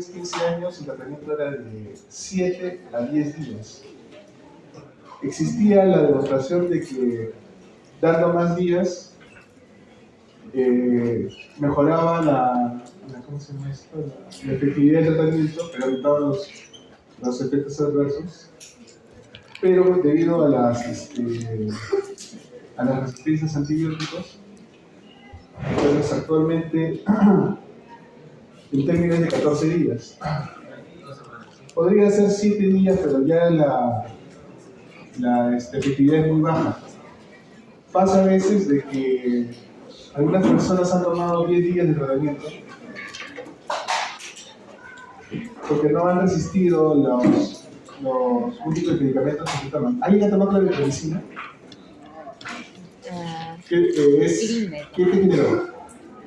15 años, el tratamiento era de 7 a 10 días. Existía la demostración de que dando más días mejoraba ¿cómo se llama esto? La efectividad del tratamiento, pero evitaba los efectos adversos. Pero debido a las resistencias a antibióticos, entonces actualmente el término es de 14 días. Podría ser 7 días, pero ya la efectividad es muy baja. Pasa a veces de que algunas personas han tomado 10 días de tratamiento porque no han resistido los múltiples medicamentos que se toman. ¿Alguien ha tomado la erytromicina? ¿Qué te generó?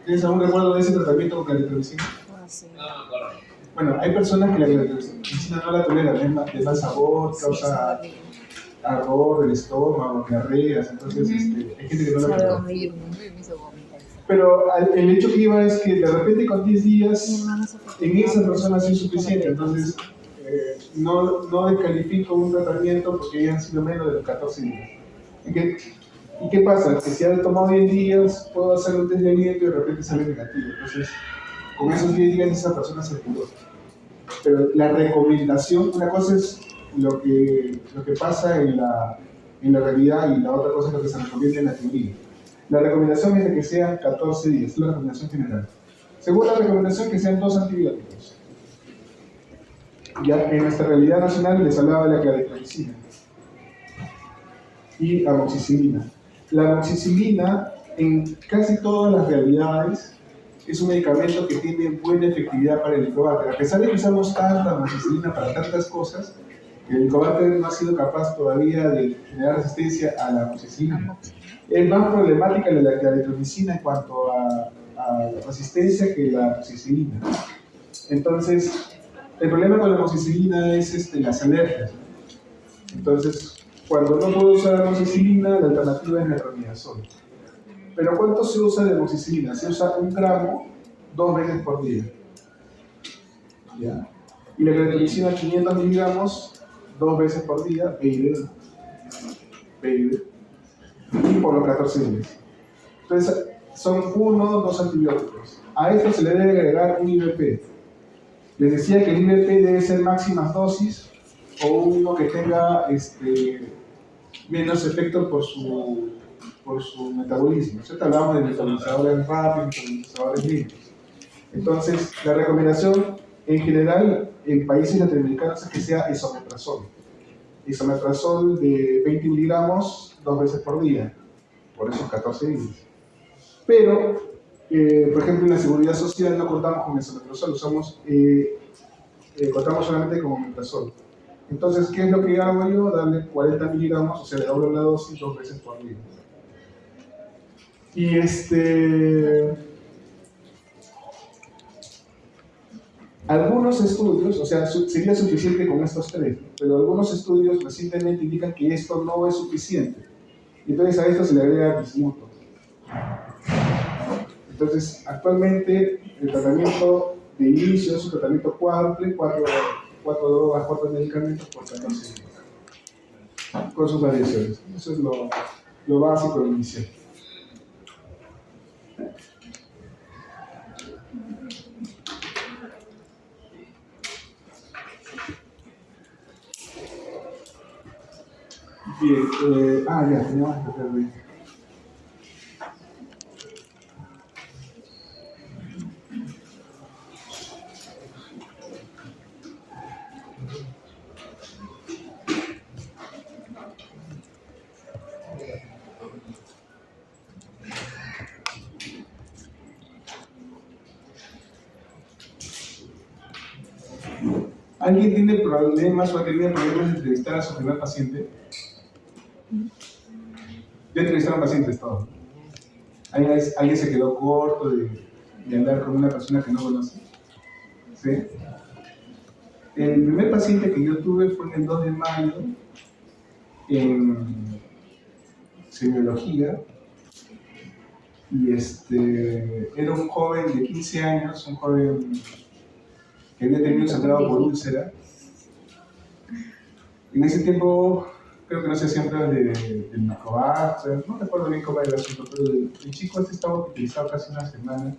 ¿Tienes algún recuerdo de ese tratamiento con la erytromicina? Sí. Bueno, hay personas que la erytromicina no la toleran, es mal sabor, causa ardor del estómago, diarreas, entonces hay gente que no la tolera. Pero el hecho que iba es que de repente con 10 días en esa persona sí es suficiente, entonces no descalifico un tratamiento porque hayan sido menos de los 14 días. ¿Y qué pasa? Que si ha tomado 10 días, puedo hacer un test de aliento y de repente sale negativo. Entonces, con esos 10 días esa persona se curó. Pero la recomendación, una cosa es lo que pasa en la realidad y la otra cosa es lo que se recomienda en la teoría. La recomendación es de que sean 14 días, es la recomendación general. Segunda recomendación, que sean 2 antibióticos. Ya en nuestra realidad nacional les hablaba de la claritromicina y amoxicilina. La amoxicilina, en casi todas las realidades, es un medicamento que tiene buena efectividad para el Helicobacter. A pesar de que usamos tanta amoxicilina para tantas cosas, el Helicobacter no ha sido capaz todavía de generar resistencia a la amoxicilina. Es más problemática la claritromicina en cuanto a resistencia que la amoxicilina. Entonces, el problema con la amoxicilina es las alergias. Entonces, cuando no puedo usar amoxicilina, la alternativa es metronidazol. Pero ¿cuánto se usa de amoxicilina? Se usa 1 gramo 2 veces por día. ¿Ya? Y la claritromicina 500 miligramos 2 veces por día, PID. Y por los 14 días. Entonces, son 1 o 2 antibióticos. A esto se le debe agregar un IVP. Les decía que el IVP debe ser máximas dosis o uno que tenga menos efecto por su metabolismo. ¿Cierto? Hablamos de metabolizadores rápidos, metabolizadores lentos. Entonces, la recomendación en general en países latinoamericanos es que sea esomeprazol. Esomeprazol de 20 miligramos 2 veces por día, por esos 14 días. Pero, por ejemplo, en la seguridad social no contamos con esomeprazol, contamos solamente con omeprazol. Entonces, ¿qué es lo que hago yo? Darle 40 miligramos, o sea, le doblo la dosis 2 veces por día. Y algunos estudios, o sea, sería suficiente con estos 3, pero algunos estudios recientemente indican que esto no es suficiente. Entonces a esto se le agrega bismuto. Entonces, actualmente el tratamiento de inicio es un tratamiento cuádruple, 4 drogas, 4 medicamentos por 14 días, con sus variaciones. Eso es lo básico, lo inicial. Bien, ya, teníamos que tratar de... ¿Alguien tiene problemas o ha tenido problemas de entrevistar a su primer paciente? Ya entrevistaron pacientes todos. ¿Alguien se quedó corto de hablar con una persona que no conoce? ¿Sí? El primer paciente que yo tuve fue en el 2 de mayo en semiología y era un joven de 15 años, un joven que había tenido un sangrado por úlcera. En ese tiempo, creo que no se hacían pruebas del microBacter, no recuerdo bien cómo era el asunto, pero el chico este estaba hospitalizado casi una semana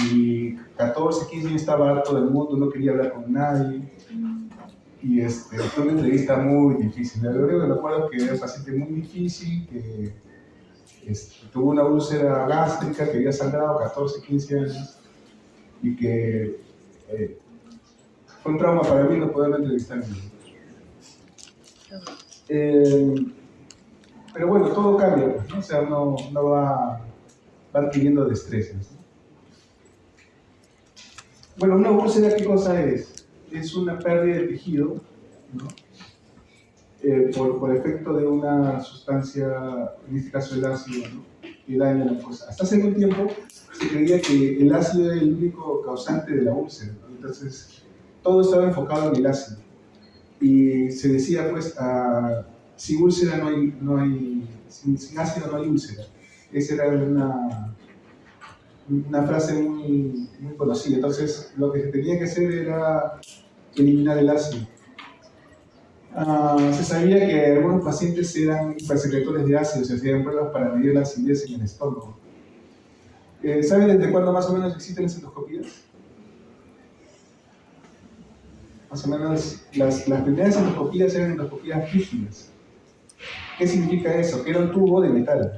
y 14, 15 años estaba harto del mundo, no quería hablar con nadie y fue una entrevista muy difícil. Lo único que recuerdo es que era un paciente muy difícil, que tuvo una úlcera gástrica, que había sangrado 14, 15 años y que fue un trauma para mí no poder entrevistar. Pero bueno, todo cambia, ¿no? O sea, uno va adquiriendo destrezas, ¿no? Bueno, una úlcera, ¿qué cosa es? Es una pérdida de tejido, ¿no? Por efecto de una sustancia, en este caso el ácido, ¿no? Que daña la mucosa. Hasta hace un tiempo se creía que el ácido era el único causante de la úlcera, ¿no? Entonces todo estaba enfocado en el ácido. Y se decía, pues, sin úlcera sin ácido no hay úlcera. Esa era una frase muy, muy conocida. Entonces, lo que se tenía que hacer era eliminar el ácido. Se sabía que algunos pacientes eran hipersecretores de ácido, se hacían pruebas para medir la acidez en el estómago. ¿Saben desde cuándo más o menos existen las endoscopías? Más o menos, las primeras endoscopías eran endoscopías rígidas. ¿Qué significa eso? Que era un tubo de metal.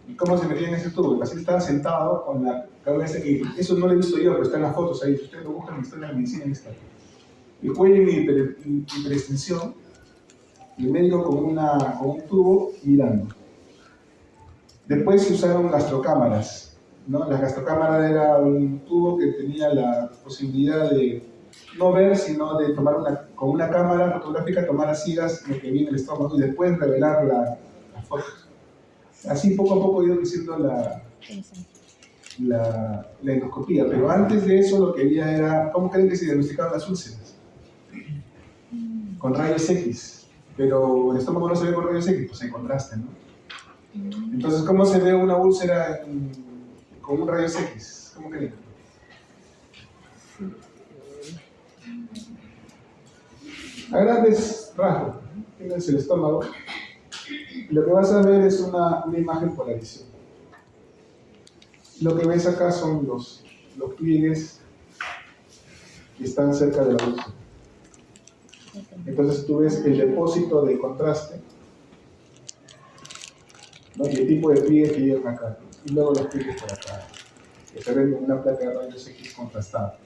¿Y cómo se metía en ese tubo? El paciente estaba sentado con la cabeza, y eso no lo he visto yo, pero está en las fotos ahí. Si ustedes lo buscan en la historia de la medicina, ahí está. El cuello en hiperextensión, y el médico con un tubo mirando. Después se usaron gastrocámaras, ¿no? La gastrocámara era un tubo que tenía la posibilidad de no ver, sino de tomar con una cámara fotográfica, tomar a ciegas lo que viene en el estómago y después revelar la foto. Así poco a poco ha ido creciendo la endoscopía, pero antes de eso lo que había era, ¿cómo creen que se diagnosticaban las úlceras? Con rayos X, pero el estómago no se ve con rayos X, pues hay contraste, ¿no? Entonces, ¿cómo se ve una úlcera con un rayos X? ¿Cómo creen? A grandes rasgos, tienes el estómago, y lo que vas a ver es una imagen polarizada. Lo que ves acá son los pliegues que están cerca de la úlcera. Entonces tú ves el depósito de contraste, ¿no? Y el tipo de pliegues que llegan acá, y luego los pliegues por acá, que se ven en una placa de rayos X contrastada.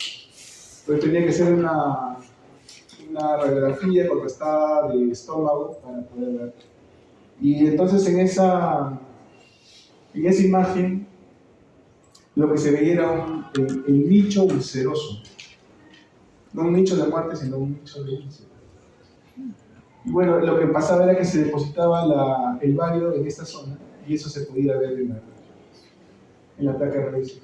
Entonces tenía que ser una radiografía contrastada del estómago para poder ver. Y entonces en esa imagen lo que se veía era el nicho ulceroso. No un nicho de muerte, sino un nicho de úlcera. Y bueno, lo que pasaba era que se depositaba el bario en esta zona y eso se podía ver en la placa de rayos X.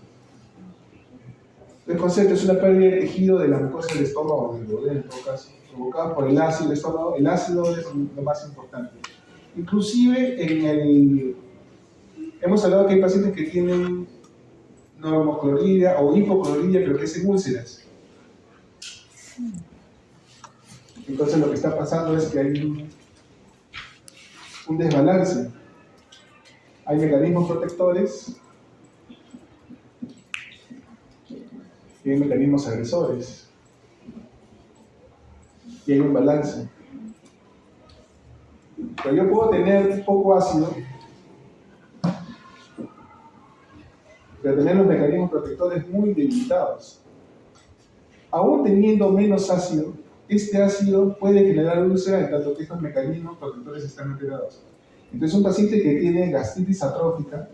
El concepto es una pérdida de tejido de la mucosa del estómago, del duodeno en todo caso, provocada por el ácido del estómago. El ácido es lo más importante. Inclusive hemos hablado que hay pacientes que tienen normocloridia o hipocloridia, pero que hacen úlceras. Entonces lo que está pasando es que hay un desbalance. Hay mecanismos protectores y hay mecanismos agresores. Y hay un balance. Pero yo puedo tener poco ácido, pero tener los mecanismos protectores muy debilitados. Aún teniendo menos ácido, este ácido puede generar úlcera en tanto que estos mecanismos protectores están alterados. Entonces un paciente que tiene gastritis atrófica,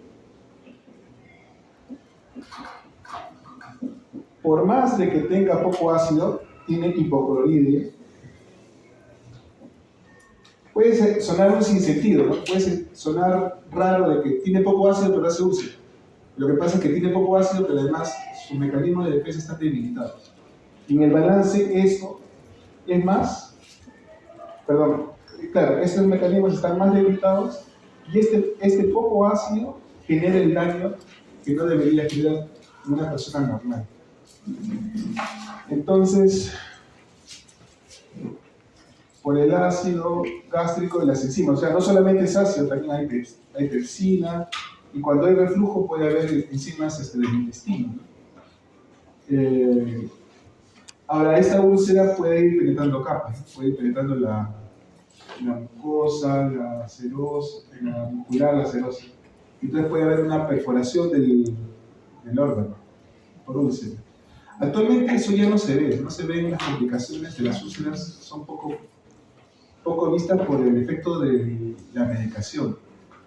por más de que tenga poco ácido, tiene hipocloridia. Puede sonar un sinsentido, ¿no? Puede sonar raro de que tiene poco ácido pero hace úlcera. Lo que pasa es que tiene poco ácido, pero además sus mecanismos de defensa están debilitados. Y en el balance esto es más, claro, estos mecanismos están más debilitados y este poco ácido genera el daño que no debería generar en una persona normal. Entonces, por el ácido gástrico de las enzimas, o sea, no solamente es ácido, también hay pepsina, y cuando hay reflujo puede haber enzimas del intestino, ¿no? Ahora, esta úlcera puede ir penetrando capas, ¿no? Puede ir penetrando la mucosa, la serosa, la muscular, la serosa. Entonces puede haber una perforación del órgano por úlcera. Actualmente eso ya no se ve, no se ven las complicaciones de las úlceras, son poco vistas por el efecto de la medicación.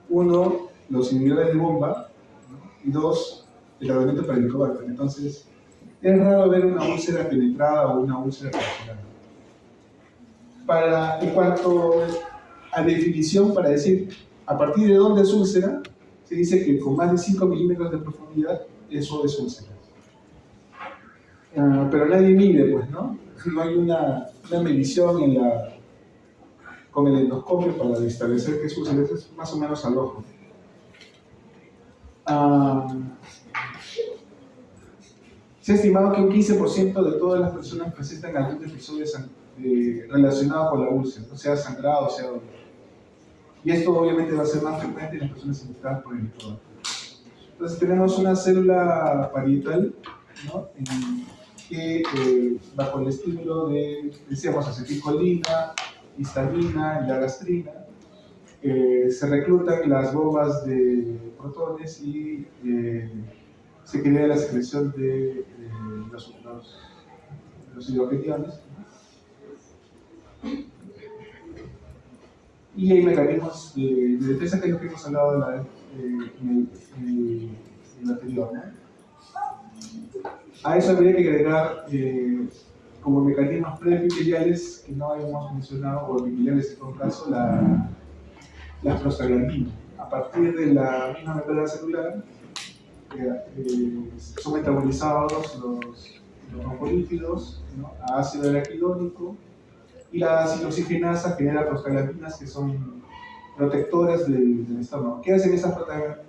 Uno, los inhibidores de bomba, ¿no? Y dos, el tratamiento para el Helicobacter. Entonces, es raro ver una úlcera penetrada o una úlcera perforada. En cuanto a definición, para decir a partir de dónde es úlcera, se dice que con más de 5 milímetros de profundidad, eso es úlcera. Pero nadie mide, pues, ¿no? No hay una medición con el endoscopio para establecer que es úlcera, es más o menos al ojo. Se ha estimado que un 15% de todas las personas presentan algún episodio relacionado con la úlcera, ¿no? Sea sangrado, sea dolor. Y esto obviamente va a ser más frecuente en las personas infectadas por el Helicobacter. Entonces tenemos una célula parietal, ¿no? Que bajo el estímulo de, decíamos, acetilcolina, histamina y la gastrina, se reclutan las bombas de protones y se crea la secreción de los hidrogeniones. Y hay mecanismos de defensa, que es lo que hemos hablado en el anterior, ¿no? A eso habría que agregar como mecanismos preepiteliales que no habíamos mencionado, o epiteliales en todo caso, las prostaglandinas. A partir de la misma membrana celular son metabolizados los fosfolípidos, ¿no? A ácido araquidónico, y la ciclooxigenasa genera prostaglandinas que son protectoras del estómago. ¿Qué hacen esas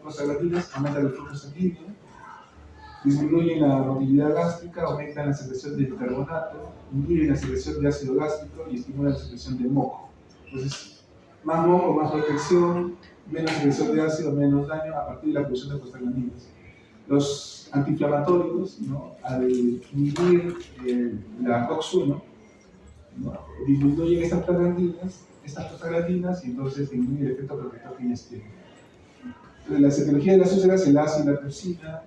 prostaglandinas? Aumentan el flujo sanguíneo, disminuyen la motilidad gástrica, aumentan la secreción de bicarbonato, inhiben la secreción de ácido gástrico y estimulan la secreción de moco. Entonces, más moco, más protección, menos secreción de ácido, menos daño a partir de la producción de prostaglandinas. Los antiinflamatorios, ¿no? Al inhibir la COX-1, ¿no? Disminuyen estas prostaglandinas y entonces disminuye el efecto protector que ellas tienen. Entonces, la etiología de las úlceras, el ácido, la pepsina,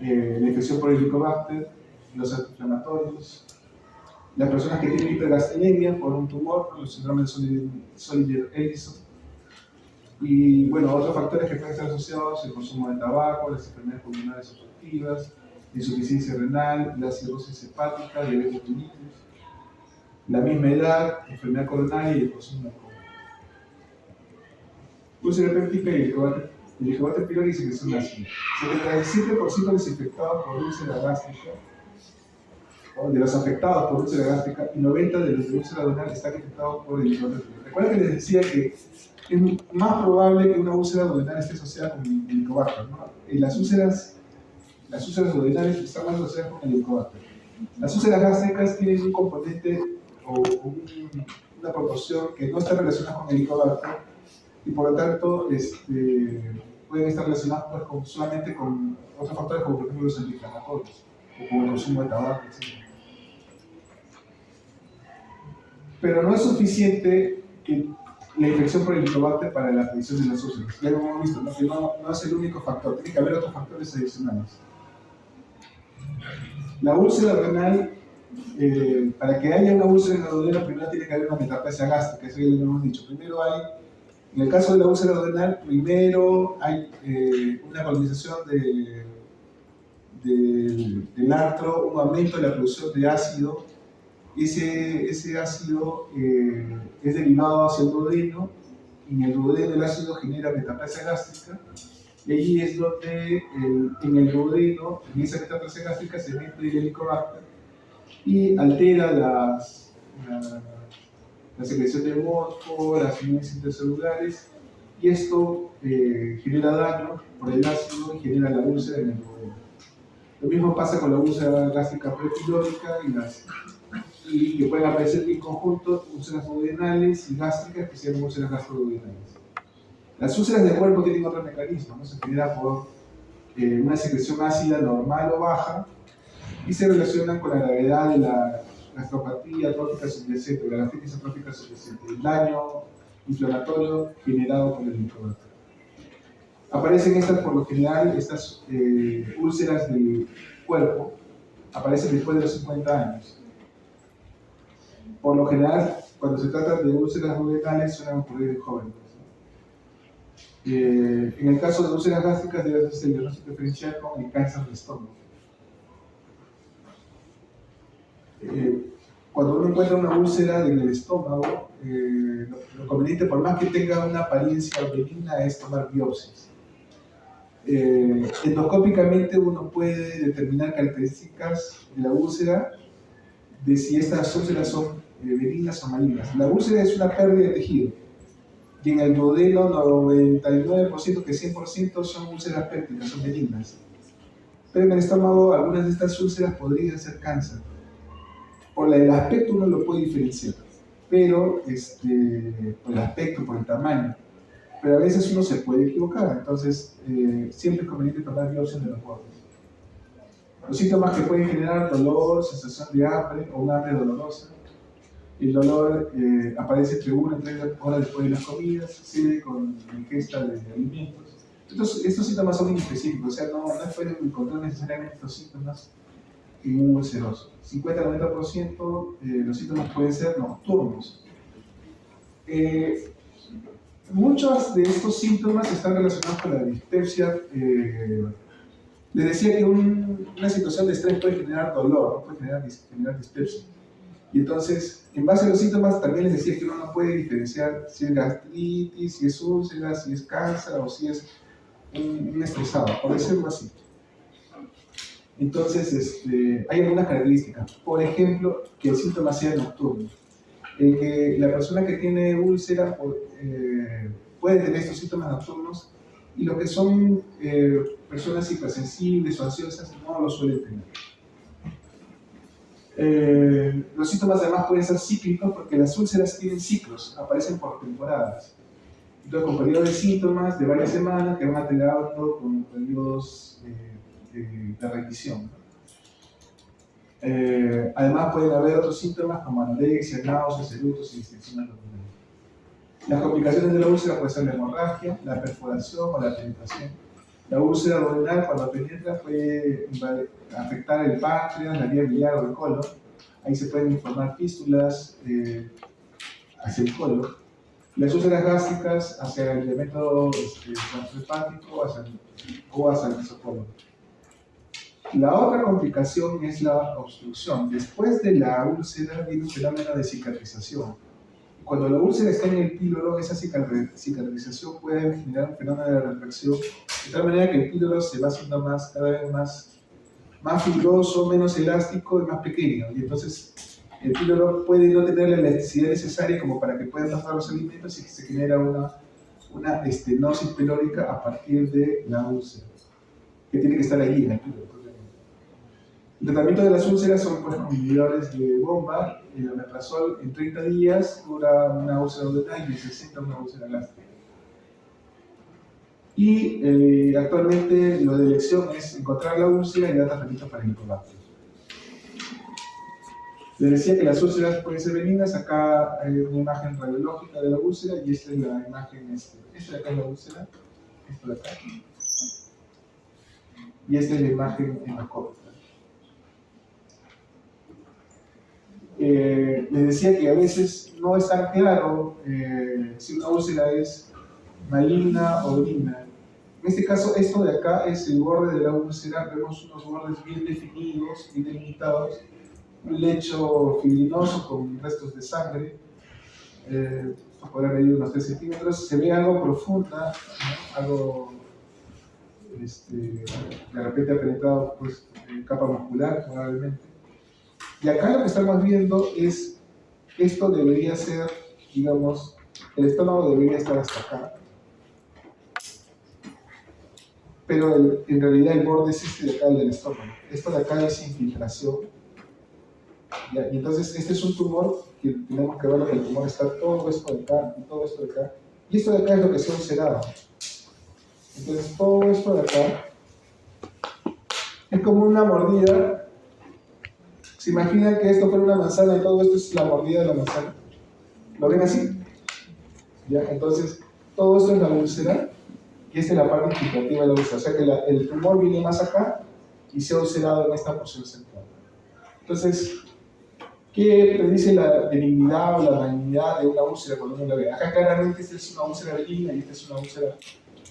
la infección por el Helicobacter, los antiinflamatorios, las personas que tienen hipergastrinemia por un tumor, por el síndrome de Solider-Ellison, y bueno, otros factores que pueden estar asociados: el consumo de tabaco, las enfermedades pulmonares obstructivas, la insuficiencia renal, la cirrosis hepática, diabetes mellitus, la misma edad, enfermedad coronaria y el consumo de alcohol. Úlcera péptica y el Helicobacter pylori y secreción de ácido. 77% de los infectados por úlcera gástrica, o de los afectados por úlcera gástrica, y 90% de los de úlcera duodenal están infectados por el Helicobacter pylori. Recuerda que les decía que es más probable que una úlcera duodenal esté asociada con el Helicobacter, ¿no? Y las úlceras duodenales están más asociadas con el Helicobacter. Las úlceras gástricas tienen un componente o una proporción que no está relacionada con el Helicobacter, y por lo tanto pueden estar relacionados pues, solamente con otros factores como por ejemplo los antiinflamatorios o con el consumo de tabaco, etc. Pero no es suficiente que la infección por el Helicobacter para la aparición de las úlceras. Ya lo hemos visto, ¿no? Que no es el único factor, tiene que haber otros factores adicionales. La úlcera duodenal, para que haya una úlcera en la duodena, primero tiene que haber una metaplasia gástrica, eso ya lo hemos dicho. Primero en el caso de la úlcera duodenal, primero hay una colonización del antro, un aumento de la producción de ácido. Ese ácido es derivado hacia el duodeno, y en el duodeno el ácido genera metaplasia gástrica, y allí es donde en el duodeno, en esa metaplasia gástrica, se mete el Helicobacter y altera la secreción de moco, las uniones intercelulares, y esto genera daño por el ácido y genera la úlcera en el duodeno. Lo mismo pasa con la úlcera gástrica prepilórica y que pueden aparecer en conjunto úlceras duodenales y gástricas que se llaman úlceras gastroduodenales. Las úlceras del cuerpo tienen otro mecanismo, ¿no? Se genera por una secreción ácida normal o baja y se relacionan con la gravedad de la gastropatía atrófica subyacente, la gastritis atrófica subyacente, el daño inflamatorio generado por el microbiota. Aparecen estas, por lo general, estas úlceras del cuerpo, aparecen después de los 50 años. Por lo general, cuando se trata de úlceras duodenales, suelen ocurrir en jóvenes. En el caso de úlceras gástricas, debe hacerse el diagnóstico diferencial con el cáncer de estómago. Cuando uno encuentra una úlcera en el estómago, lo conveniente, por más que tenga una apariencia benigna, es tomar biopsias. Endoscópicamente uno puede determinar características de la úlcera de si estas úlceras son benignas o malignas. La úlcera es una pérdida de tejido y en el duodeno 99% que 100% son úlceras pépticas, son benignas. Pero en el estómago algunas de estas úlceras podrían ser cáncer. Por el aspecto uno lo puede diferenciar, pero por el aspecto, por el tamaño. Pero a veces uno se puede equivocar, entonces siempre es conveniente tomar biopsias de los bordes. Los síntomas que pueden generar dolor, sensación de hambre o un hambre dolorosa. El dolor aparece entre 1 y 3 horas después de las comidas, sigue con ingesta de alimentos. Estos síntomas son inespecíficos, o sea, no pueden encontrar necesariamente estos síntomas en un ulceroso. 50-90% los síntomas pueden ser nocturnos. Muchos de estos síntomas están relacionados con la dispepsia. Les decía que una situación de estrés puede generar dolor, ¿no? Puede generar dispepsia. Y entonces, en base a los síntomas, también les decía que uno no puede diferenciar si es gastritis, si es úlcera, si es cáncer o si es un estresado, por decirlo así. Entonces, hay algunas características. Por ejemplo, que el síntoma sea nocturno. Que la persona que tiene úlcera puede tener estos síntomas nocturnos y los que son personas hipersensibles o ansiosas no lo suelen tener. Los síntomas además pueden ser cíclicos porque las úlceras tienen ciclos, aparecen por temporadas. Entonces, con periodos de síntomas de varias semanas que van alternando con periodos de remisión. Además pueden haber otros síntomas como anorexia, náuseas, eructos y distensión abdominal. Las complicaciones de la úlcera pueden ser la hemorragia, la perforación o la penetración. La úlcera duodenal cuando penetra puede afectar el páncreas, la vía biliar o el colon. Ahí se pueden formar fístulas hacia el colon. Las úlceras gástricas hacia el elemento hepático o hacia el mesocolon. La otra complicación es la obstrucción. Después de la úlcera viene un fenómeno de cicatrización. Cuando la úlcera está en el píloro, esa cicatrización puede generar un fenómeno de retracción, de tal manera que el píloro se va haciendo cada vez más fibroso, menos elástico y más pequeño. Y entonces el píloro puede no tener la elasticidad necesaria como para que puedan pasar los alimentos y que se genera una estenosis pilórica a partir de la úlcera, que tiene que estar allí en el píloro. El tratamiento de las úlceras son pues, con inhibidores de bomba. El omeprazol en 30 días cura una úlcera duodenal y necesita una úlcera gástrica. Y actualmente lo de elección es encontrar la úlcera y dar tratamiento para el combate. Les decía que las úlceras pueden ser benignas. Acá hay una imagen radiológica de la úlcera y esta es la imagen, esta de acá es la úlcera, esto de acá. Y esta es la imagen endoscópica. Les decía que a veces no es tan claro si una úlcera es maligna o benigna. En este caso, esto de acá es el borde de la úlcera. Vemos unos bordes bien definidos, bien delimitados, un lecho fibrinoso con restos de sangre. Podrá medir unos 3 centímetros. Se ve algo profunda, ¿no? Algo de repente ha penetrado pues, capa muscular, probablemente. Y acá lo que estamos viendo es, esto debería ser, digamos, el estómago debería estar hasta acá. pero en realidad el borde es este de acá, el del estómago. Esto de acá es infiltración. ¿Ya? Y entonces este es un tumor que tenemos que ver que el tumor está todo esto de acá y todo esto de acá. Y esto de acá es lo que se ha ulcerado. Entonces todo esto de acá es como una mordida. ¿Se imaginan que esto fuera una manzana y todo esto es la mordida de la manzana? ¿Lo ven así? ¿Ya? Entonces todo esto es la úlcera y esta es la parte infiltrativa de la úlcera. O sea que el tumor viene más acá y se ha ulcerado en esta porción central. Entonces, ¿qué predice la benignidad o la malignidad de una úlcera cuando uno la ve? Acá claramente esta es una úlcera benigna y esta es una úlcera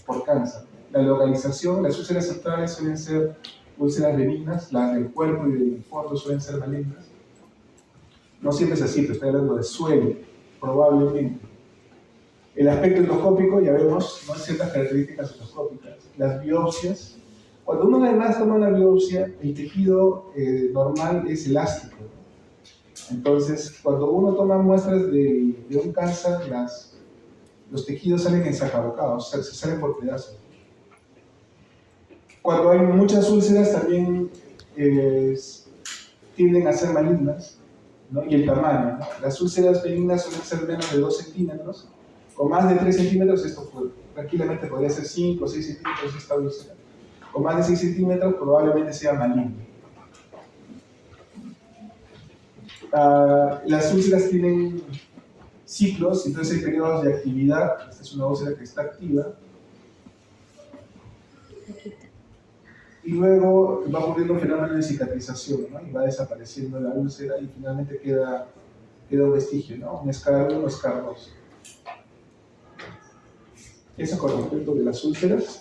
por cáncer. La localización, las úlceras centrales suelen ser úlceras benignas, las del cuerpo y del fondo suelen ser malignas. No siempre es así, pero estoy hablando de suele, probablemente. El aspecto endoscópico, ya vemos, ¿no? Ciertas características endoscópicas. Las biopsias. Cuando uno además toma una biopsia, el tejido normal es elástico. Entonces, cuando uno toma muestras de un cáncer, los tejidos salen ensacabocados, o sea, se salen por pedazos. Cuando hay muchas úlceras también tienden a ser malignas, ¿no? Y el tamaño, ¿no? Las úlceras benignas suelen ser menos de 2 centímetros, con más de 3 centímetros esto tranquilamente podría ser 5 o 6 centímetros esta úlcera. Con más de 6 centímetros probablemente sea maligno. Las úlceras tienen ciclos, entonces hay periodos de actividad. Esta es una úlcera que está activa. Y luego va ocurriendo un fenómeno de cicatrización, ¿no? Y va desapareciendo la úlcera y finalmente queda un vestigio, ¿no? Un SCAR 1 o SCAR 2. Eso con respecto de las úlceras.